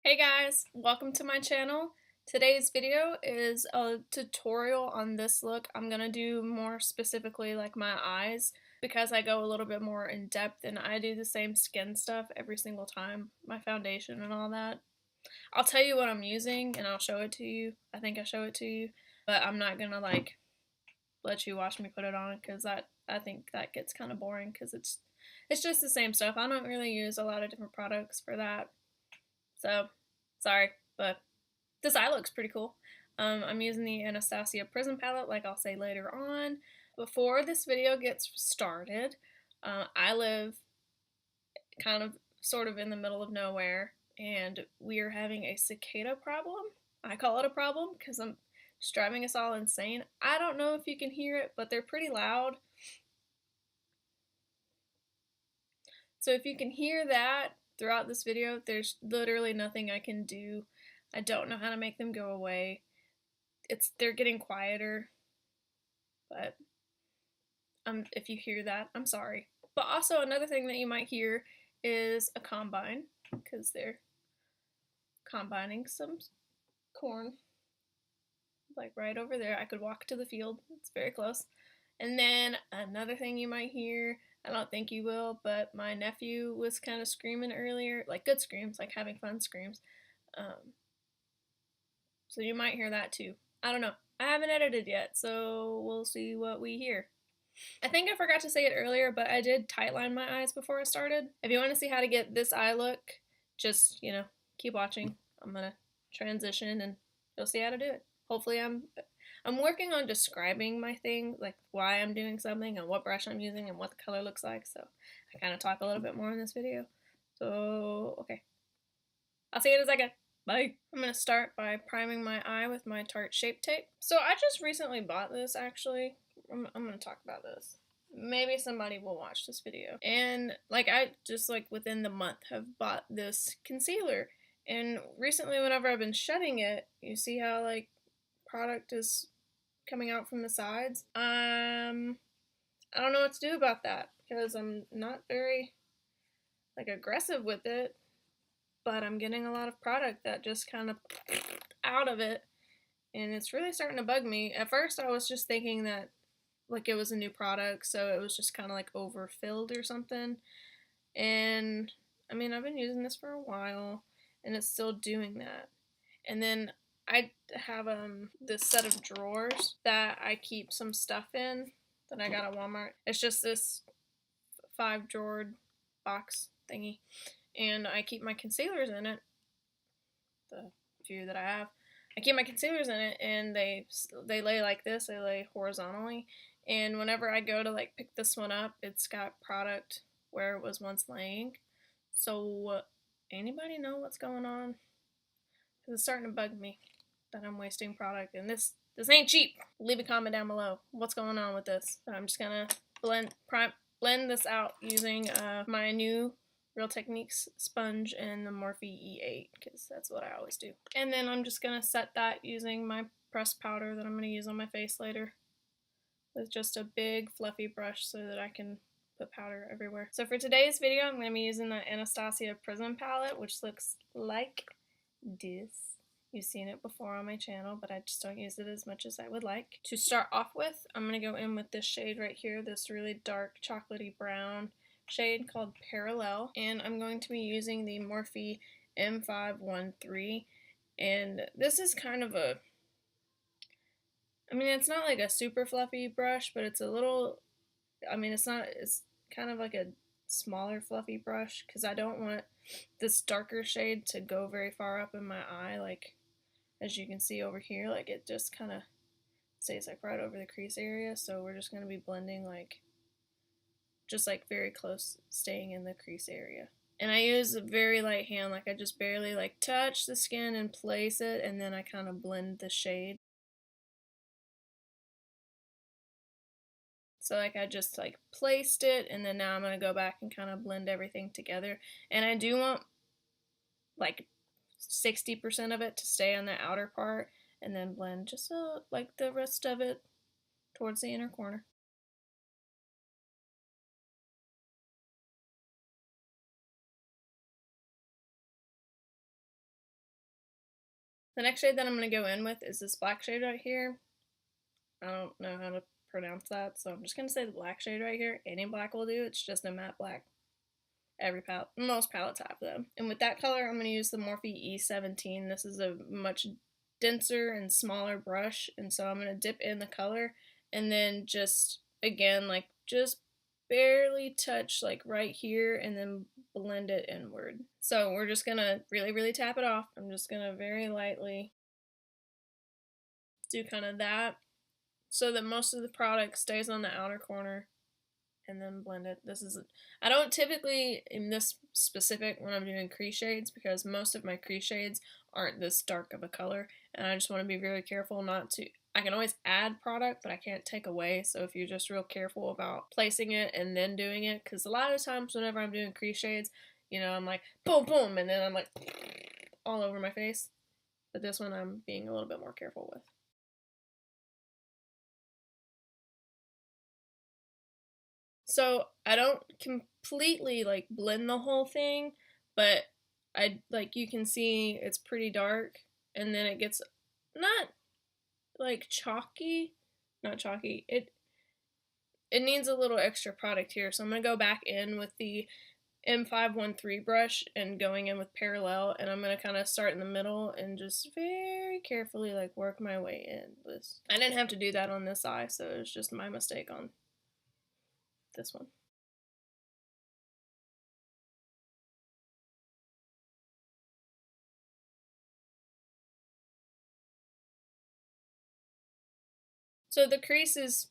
Hey guys, welcome to my channel. Today's video is a tutorial on this look. I'm gonna do more specifically like my eyes because I go a little bit more in depth and I do the same skin stuff every single time, my foundation and all that. I'll tell you what I'm using and I'll show it to you. I think I show it to you, but I'm not gonna like let you watch me put it on because I think that gets kind of boring because it's just the same stuff. I don't really use a lot of different products for that. So, sorry, but this eye looks pretty cool. I'm using the Anastasia Prism Palette, like I'll say later on. Before this video gets started, I live kind of sort of in the middle of nowhere, and we are having a cicada problem. I call it a problem because I'm just driving us all insane. I don't know if you can hear it, but they're pretty loud. So if you can hear that throughout this video, there's literally nothing I can do. I don't know how to make them go away. They're getting quieter, but if you hear that, I'm sorry. But also another thing that you might hear is a combine because they're combining some corn like right over there. I could walk to the field. It's very close. And then another thing you might hear, I don't think you will, but my nephew was kind of screaming earlier, like good screams, like having fun screams. So you might hear that too. I don't know. I haven't edited yet, so we'll see what we hear. I think I forgot to say it earlier, but I did tightline my eyes before I started. If you want to see how to get this eye look, just, keep watching. I'm going to transition and you'll see how to do it. Hopefully I'm working on describing my thing, like why I'm doing something and what brush I'm using and what the color looks like, so I kind of talk a little bit more in this video. So, okay. I'll see you in a second. Bye. I'm going to start by priming my eye with my Tarte Shape Tape. So I just recently bought this, actually. I'm going to talk about this. Maybe somebody will watch this video. And, I just, within the month have bought this concealer. And recently, whenever I've been shedding it, you see how, product is coming out from the sides? I don't know what to do about that because I'm not very, aggressive with it. But I'm getting a lot of product that just kind of out of it, and it's really starting to bug me. At first, I was just thinking that, it was a new product, so it was just kind of, overfilled or something. And, I mean, I've been using this for a while, and it's still doing that. And then I have this set of drawers that I keep some stuff in that I got at Walmart. It's just this 5-drawered box thingy. And I keep my concealers in it, the few that I have. I keep my concealers in it, and they lay like this. They lay horizontally, and whenever I go to pick this one up, it's got product where it was once laying. So anybody know what's going on? Because it's starting to bug me that I'm wasting product, and this ain't cheap. Leave a comment down below. What's going on with this? So I'm just gonna blend this out using my new Real Techniques sponge and the Morphe E8 because that's what I always do. And then I'm just going to set that using my pressed powder that I'm going to use on my face later with just a big fluffy brush so that I can put powder everywhere. So for today's video, I'm going to be using the Anastasia Prism Palette, which looks like this. You've seen it before on my channel, but I just don't use it as much as I would like. To start off with, I'm going to go in with this shade right here, this really dark chocolatey brown shade called Parallel, and I'm going to be using the Morphe M513, and this is kind of it's not like a super fluffy brush, but it's a little, it's kind of like a smaller fluffy brush because I don't want this darker shade to go very far up in my eye, as you can see over here, it just kind of stays right over the crease area, so we're just going to be blending just very close, staying in the crease area. And I use a very light hand, I just barely touch the skin and place it, and then I kind of blend the shade. So I just placed it, and then now I'm going to go back and kind of blend everything together. And I do want 60% of it to stay on the outer part, and then blend just the rest of it towards the inner corner. The next shade that I'm going to go in with is this black shade right here. I don't know how to pronounce that, so I'm just going to say the black shade right here. Any black will do, it's just a matte black. Every palette, most palettes have them. And with that color, I'm going to use the Morphe E17. This is a much denser and smaller brush, and so I'm going to dip in the color and then just, again, like just barely touch like right here and then blend it inward. So we're just going to really, really tap it off. I'm just going to very lightly do kind of that so that most of the product stays on the outer corner, and then blend it. I don't typically, in this specific, when I'm doing crease shades, because most of my crease shades aren't this dark of a color, and I just want to be very careful not to, I can always add product, but I can't take away, so if you're just real careful about placing it and then doing it, because a lot of times whenever I'm doing crease shades, you know, I'm like, boom, boom, and then I'm like, all over my face, but this one I'm being a little bit more careful with. So I don't completely like blend the whole thing, but I like you can see it's pretty dark, and then it gets not like chalky, not chalky. It needs a little extra product here, so I'm gonna go back in with the M513 brush and going in with parallel, and I'm gonna kind of start in the middle and just very carefully like work my way in. This I didn't have to do that on this eye, so it was just my mistake on this one. So the crease is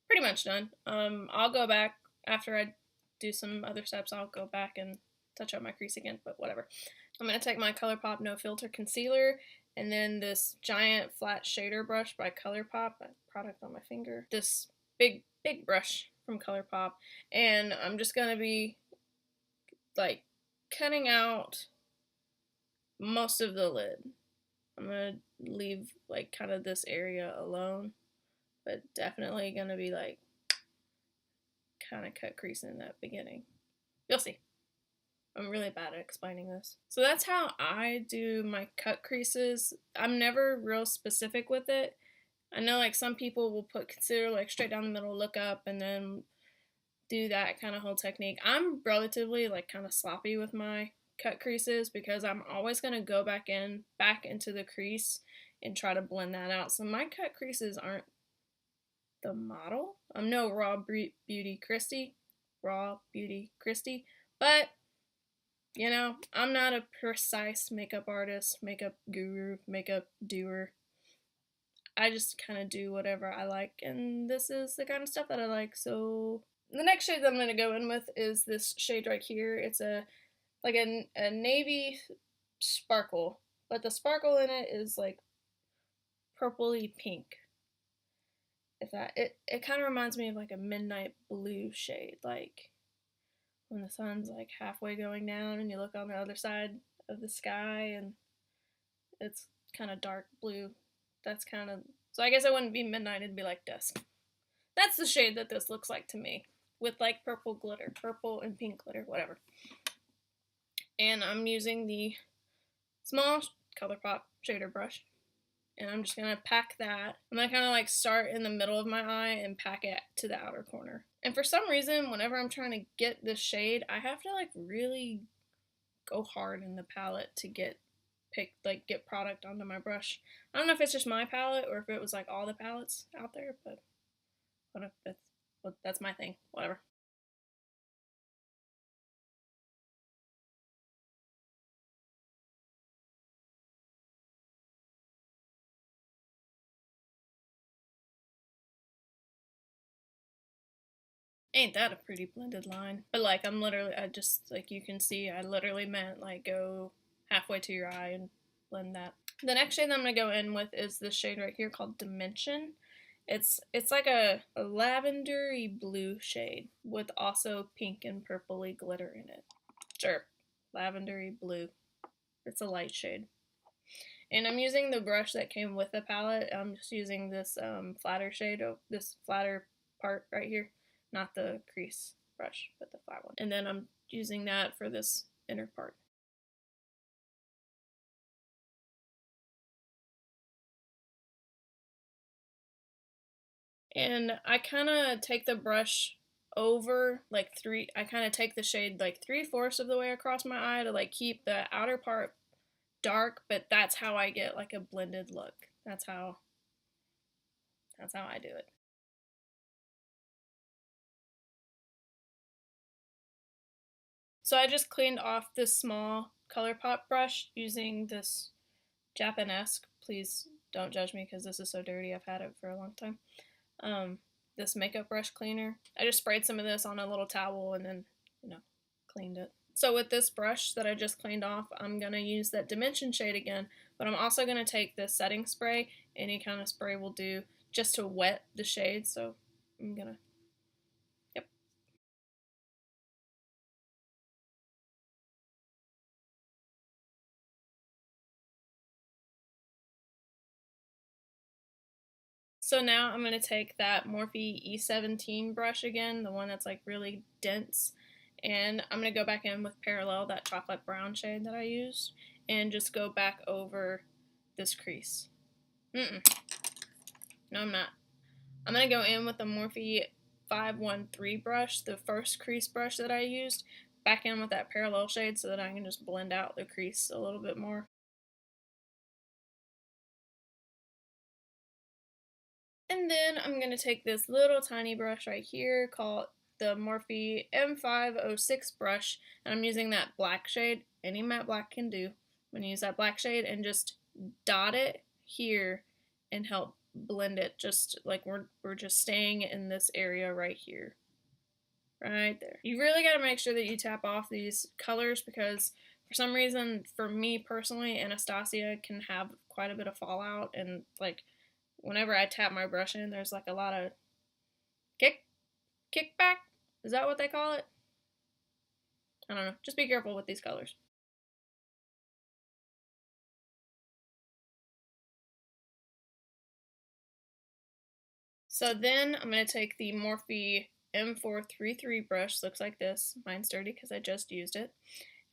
pretty much done. I'll go back after I do some other steps. I'll go back and touch up my crease again, but whatever. I'm going to take my ColourPop No Filter Concealer and then this giant flat shader brush by ColourPop, product on my finger, this big brush from ColourPop, and I'm just going to be like cutting out most of the lid. I'm going to leave like kind of this area alone, but definitely going to be like kind of cut crease in that beginning. You'll see. I'm really bad at explaining this. So that's how I do my cut creases. I'm never real specific with it. I know like some people will put concealer like straight down the middle, look up, and then do that kind of whole technique. I'm relatively like kind of sloppy with my cut creases because I'm always going to go back into the crease and try to blend that out. So my cut creases aren't the model. I'm no Raw Beauty Christy, but you know, I'm not a precise makeup artist, makeup guru, makeup doer. I just kind of do whatever I like, and this is the kind of stuff that I like. So the next shade that I'm going to go in with is this shade right here. It's a navy sparkle, but the sparkle in it is like purpley pink. If that it kind of reminds me of like a midnight blue shade, like when the sun's like halfway going down and you look on the other side of the sky and it's kind of dark blue. That's kind of, so I guess it wouldn't be midnight, it'd be like dusk. That's the shade that this looks like to me, with like purple glitter, purple and pink glitter, whatever. And I'm using the small ColourPop shader brush, and I'm just gonna pack that. I'm gonna kind of like start in the middle of my eye and pack it to the outer corner. And for some reason, whenever I'm trying to get this shade, I have to like really go hard in the palette to get product onto my brush. I don't know if it's just my palette or if it was like all the palettes out there, but that's my thing. Whatever. Ain't that a pretty blended line? But like I just like you can see I literally meant like go halfway to your eye and blend that. The next shade that I'm gonna go in with is this shade right here called Dimension. It's like a lavendery blue shade with also pink and purpley glitter in it. Sure, lavendery blue. It's a light shade. And I'm using the brush that came with the palette. I'm just using this flatter shade, this flatter part right here. Not the crease brush, but the flat one. And then I'm using that for this inner part. And I kind of take the brush over like I kind of take the shade like 3/4 of the way across my eye to like keep the outer part dark, but that's how I get like a blended look. That's how I do it. So I just cleaned off this small ColourPop brush using this Japanesque. Please don't judge me because this is so dirty. I've had it for a long time. This makeup brush cleaner. I just sprayed some of this on a little towel and then, cleaned it. So with this brush that I just cleaned off, I'm going to use that Dimension shade again, but I'm also going to take this setting spray. Any kind of spray will do just to wet the shade. So I'm going to, yep. So now I'm going to take that Morphe E17 brush again, the one that's like really dense, and I'm going to go back in with Parallel, that chocolate brown shade that I used, and just go back over this crease. No, I'm not. I'm going to go in with the Morphe 513 brush, the first crease brush that I used, back in with that Parallel shade so that I can just blend out the crease a little bit more. And then I'm going to take this little tiny brush right here called the Morphe M506 brush, and I'm using that black shade. Any matte black can do. I'm going to use that black shade and just dot it here and help blend it, just like we're just staying in this area right here. Right there. You really got to make sure that you tap off these colors because for some reason, for me personally, Anastasia can have quite a bit of fallout, and like whenever I tap my brush in, there's like a lot of kickback. Is that what they call it? I don't know. Just be careful with these colors. So then I'm going to take the Morphe M433 brush. Looks like this. Mine's dirty because I just used it.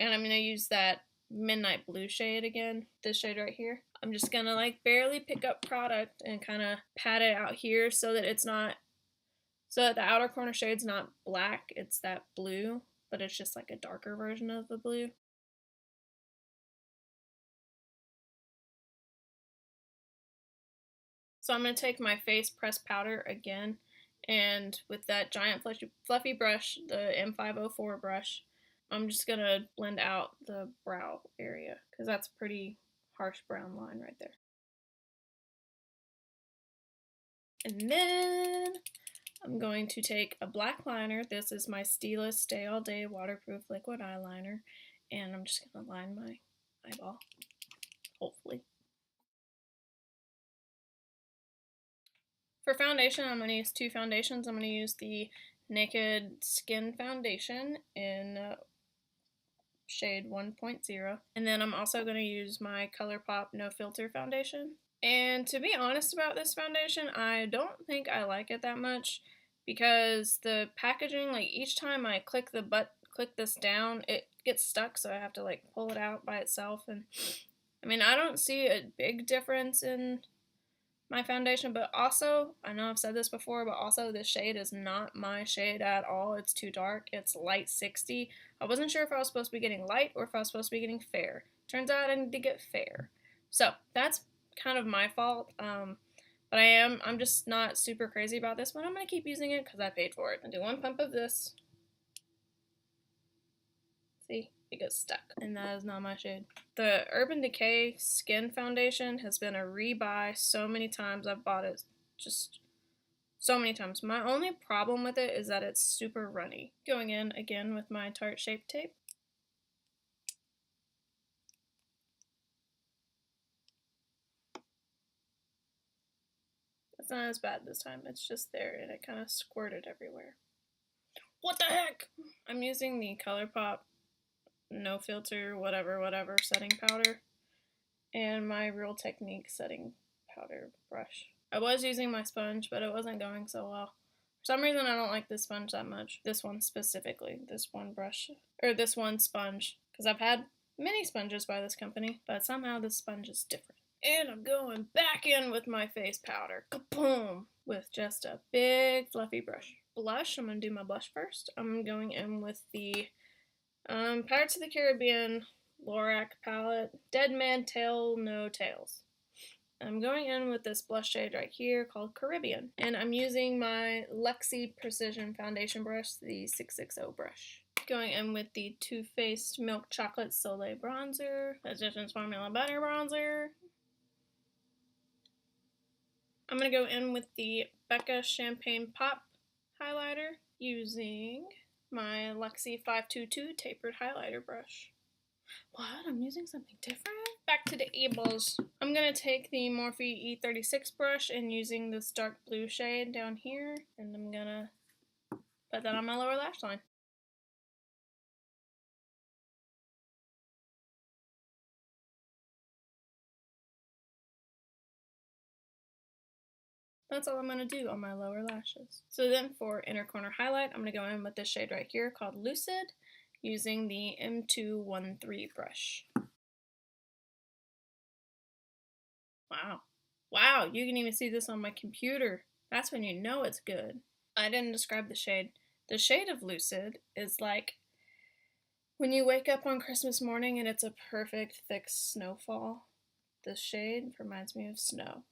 And I'm going to use that midnight blue shade again. This shade right here. I'm just going to like barely pick up product and kind of pat it out here so that it's not, so that the outer corner shade's not black. It's that blue, but it's just like a darker version of the blue. So I'm going to take my face press powder again, and with that giant fluffy brush, the M504 brush, I'm just going to blend out the brow area because that's a pretty harsh brown line right there. And then I'm going to take a black liner. This is my Stila Stay All Day Waterproof Liquid Eyeliner, and I'm just going to line my eyeball, hopefully. For foundation, I'm going to use two foundations. I'm going to use the Naked Skin Foundation in shade 1.0. And then I'm also going to use my ColourPop No Filter Foundation. And to be honest about this foundation, I don't think I like it that much because the packaging, like each time I click this down, it gets stuck, so I have to like pull it out by itself. And I mean, I don't see a big difference in my foundation, but also, I know I've said this before, but also this shade is not my shade at all. It's too dark. It's light 60. I wasn't sure if I was supposed to be getting light or if I was supposed to be getting fair. Turns out I need to get fair. So that's kind of my fault. But I'm just not super crazy about this, but I'm going to keep using it because I paid for it. I'll do one pump of this. See? It gets stuck, and that is not my shade. The Urban Decay Skin Foundation has been a rebuy so many times. I've bought it just so many times. My only problem with it is that it's super runny. Going in again with my Tarte Shape Tape. It's not as bad this time. It's just there, and it kind of squirted everywhere. What the heck? I'm using the ColourPop No Filter whatever setting powder and my Real Technique setting powder brush. I was using my sponge, but it wasn't going so well. For some reason, I don't like this sponge that much. This one specifically, this one brush, or this one sponge, because I've had many sponges by this company, but somehow this sponge is different. And I'm going back in with my face powder. Kaboom! with just a big fluffy brush. Blush, I'm going to do my blush first. I'm going in with the Pirates of the Caribbean Lorac palette, Dead Man Tale No Tails. I'm going in with this blush shade right here called Caribbean, and I'm using my Luxie Precision Foundation brush, the 660 brush. Going in with the Too Faced Milk Chocolate Soleil Bronzer, Physicians Formula Butter Bronzer. I'm going to go in with the Becca Champagne Pop highlighter using my Luxie 522 tapered highlighter brush. What? I'm using something different? Back to the eyeballs. I'm going to take the Morphe E36 brush and using this dark blue shade down here, and I'm going to put that on my lower lash line. That's all I'm going to do on my lower lashes. So then for inner corner highlight, I'm going to go in with this shade right here called Lucid using the M213 brush. Wow. Wow, you can even see this on my computer. That's when you know it's good. I didn't describe the shade. The shade of Lucid is like when you wake up on Christmas morning and it's a perfect thick snowfall. This shade reminds me of snow.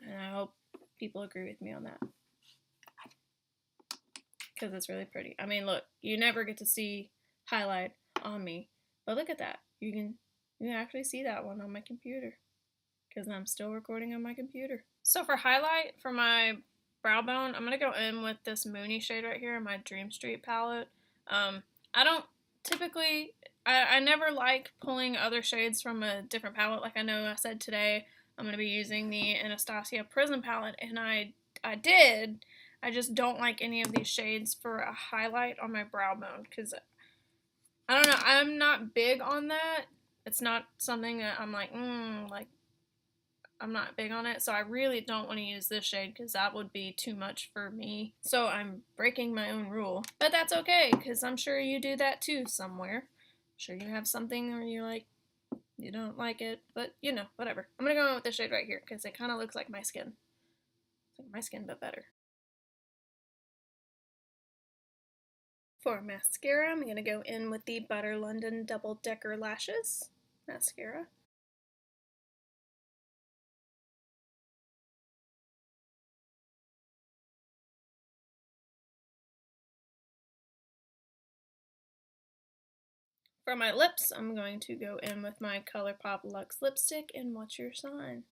And I hope people agree with me on that. Because it's really pretty. I mean, look, you never get to see highlight on me. But look at that. You can actually see that one on my computer. Because I'm still recording on my computer. So for highlight, for my brow bone, I'm going to go in with this Moony shade right here in my Dream Street palette. I don't typically, I never like pulling other shades from a different palette. Like I know I said today, I'm going to be using the Anastasia Prism Palette, and I did. I just don't like any of these shades for a highlight on my brow bone, because I don't know, I'm not big on that. It's not something that I'm like, I'm not big on it, so I really don't want to use this shade because that would be too much for me. So I'm breaking my own rule. But that's okay, because I'm sure you do that too somewhere. I'm sure you have something where you like, you don't like it, but you know, whatever. I'm going to go in with this shade right here because it kind of looks like my skin. It's like my skin, but better. For mascara, I'm going to go in with the Butter London Double Decker Lashes mascara. For my lips, I'm going to go in with my ColourPop Luxe lipstick in What's Your Sign.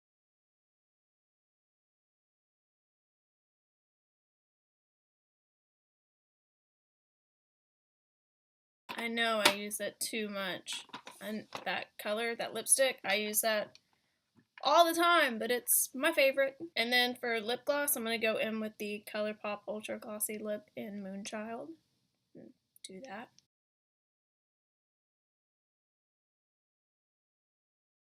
I know I use that too much. And that color, that lipstick, I use that all the time, but it's my favorite. And then for lip gloss, I'm going to go in with the ColourPop Ultra Glossy Lip in Moonchild. Do that.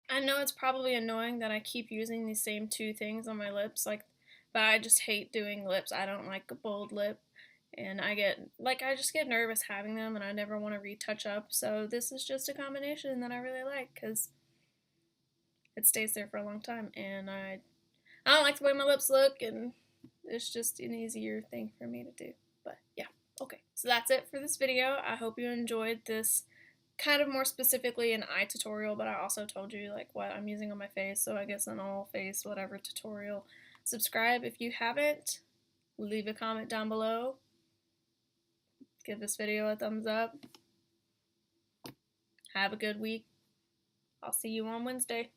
I know it's probably annoying that I keep using these same two things on my lips, but I just hate doing lips. I don't like a bold lip, and I just get nervous having them, and I never want to retouch up. So this is just a combination that I really like because it stays there for a long time, and I don't like the way my lips look, and it's just an easier thing for me to do. But yeah, okay. So that's it for this video. I hope you enjoyed this kind of more specifically an eye tutorial, but I also told you like what I'm using on my face, so I guess an all face whatever tutorial. Subscribe if you haven't. Leave a comment down below. Give this video a thumbs up. Have a good week. I'll see you on Wednesday.